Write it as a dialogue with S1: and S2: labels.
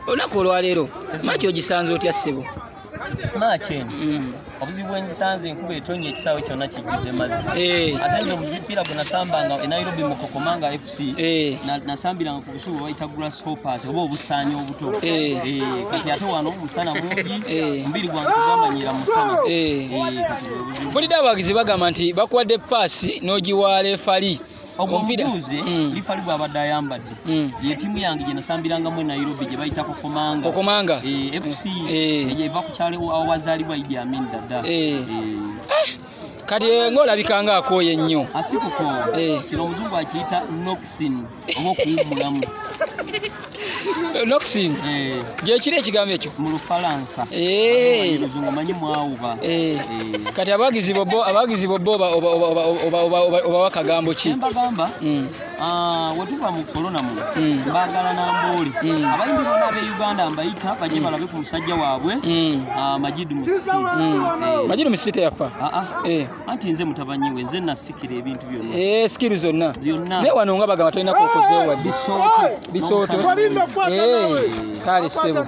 S1: olunaku olwaleero maaki ogisanze otya ssebo?
S2: Maaki eno obuzibu bwengisanze enkuba etonnya ekisaawe kyonna kijjudde mazzi ate nze omupiira gwe nasambanga e Nairobi mu Kokomanga FC nasambiranga ku busubi bayita grasshoppers oba obusaanyi obuto kati ate wano omusana mungi omubiri gwange tegwamanyira musana.
S1: Mpulidde abawagizi bagamba nti bakuwadde paasi n'ogiwa refali
S2: omubuuze lifali bw'abadde ayambadde ye ttiimu yange gye nasambirangamu e Nairobi gye bayita Kokomanga FC eva ku kyalo awazaalibwa Idi Amin Dada.
S1: Kati ng'olabika ng'akooye ennyo.
S2: Asikuko kino omuzungu akiyita noxin oba okuwummulamu.
S1: Noxin gyekiri ekigambo ekyo
S2: mu Lufalansa. Oluzungu manyi mwawuba.
S1: Kati abawagizi bobbo obawa kagambo ki?
S2: Mbagamba we tuva mu korona muno baagala Nambooli abayimbi bonna ab'e Uganda mbayita bajje balabe ku musajja waabwe Majidu Musisi.
S1: Majidu Musisi teyafa?
S2: Anti nze mutabanyi we nze nasikira ebintu byonna
S1: sikiru zonna naye wano nga bagamba tolina kwokozeewo wadde bisooto kale ssebo.